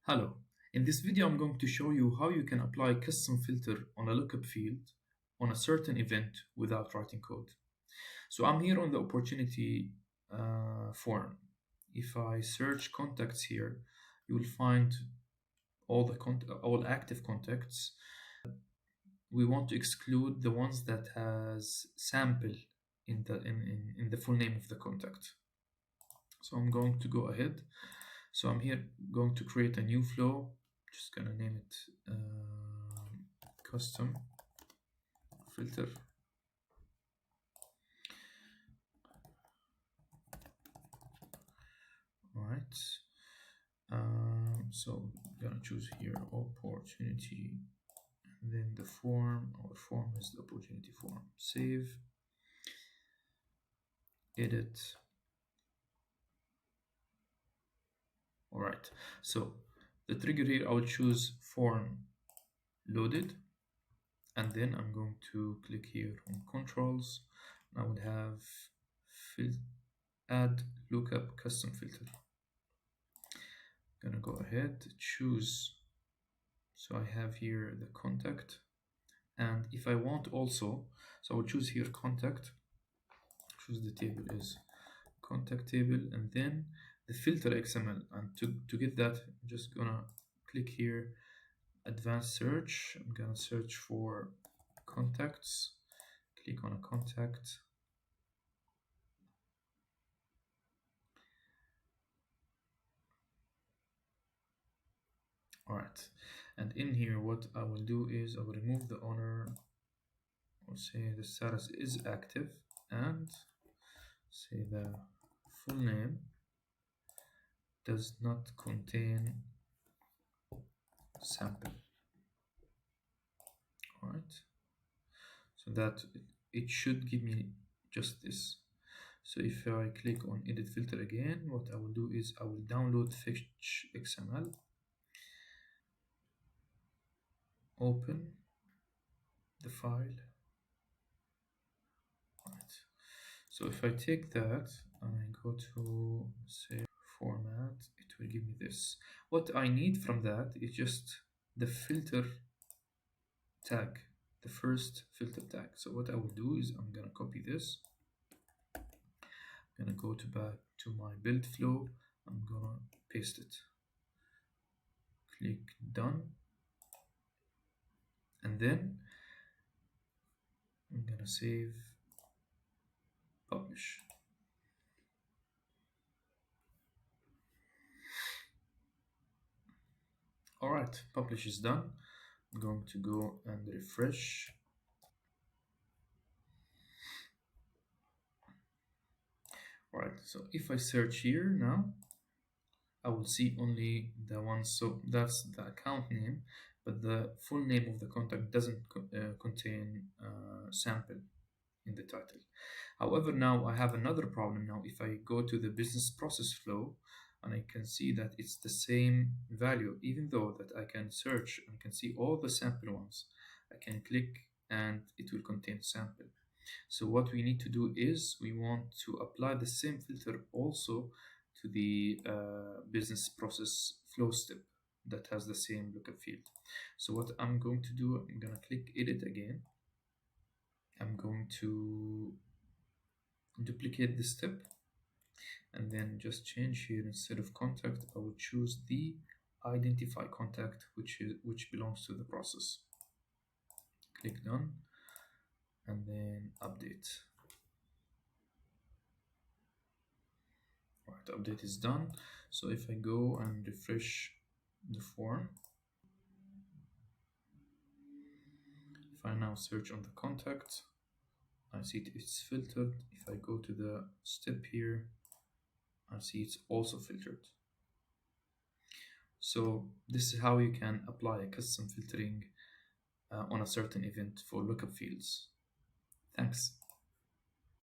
Hello. In this video, I'm going to show you how you can apply custom filter on a lookup field on a certain event without writing code. So I'm here on the opportunity form. If I search contacts here, you will find all active contacts. We want to exclude the ones that has sample in the full name of the contact. So I'm going to go ahead. So I'm here going to create a new flow. Just gonna name it custom filter. All right. So I'm gonna choose here opportunity, and then the form. Our form is the opportunity form. Save. Edit. All right. So the trigger here, I will choose form loaded, and then I'm going to click here on controls. I would have add lookup custom filter. Gonna go ahead, choose. So I have here the contact, and if I want also, so I will choose here contact, choose the table is contact table, and then the filter XML. And to get that, I'm just gonna click here advanced search. I'm gonna search for contacts, click on a contact. All right, and in here what I will do is I will remove the owner. I'll say the status is active, and say the full name does not contain sample. All right, so that it should give me just this. So if I click on edit filter again, what I will do is I will download fetch XML, open the file. All right, so if I take that and I go to say format, it will give me this. What I need from that is just the filter tag, the first filter tag. So what I will do is I'm gonna copy this. I'm gonna go back to my build flow. I'm gonna paste it. Click done, and then I'm gonna save, publish. All right, publish is done. I'm going to go and refresh. All right, so if I search here now, I will see only the one. So that's the account name, but the full name of the contact doesn't contain sample in the title. However, now I have another problem. Now, if I go to the business process flow, and I can see that it's the same value, even though that I can search and can see all the sample ones. I can click and it will contain sample. So what we need to do is we want to apply the same filter also to the business process flow step that has the same lookup field. So what I'm going to do, I'm going to click edit again. I'm going to duplicate this step, and then just change here, instead of contact, I will choose the identify contact, which belongs to the process. Click done, and then update. All right, update is done. So if I go and refresh the form, if I now search on the contact, I see it's filtered. If I go to the step here, I see it's also filtered. So this is how you can apply a custom filtering on a certain event for lookup fields. Thanks.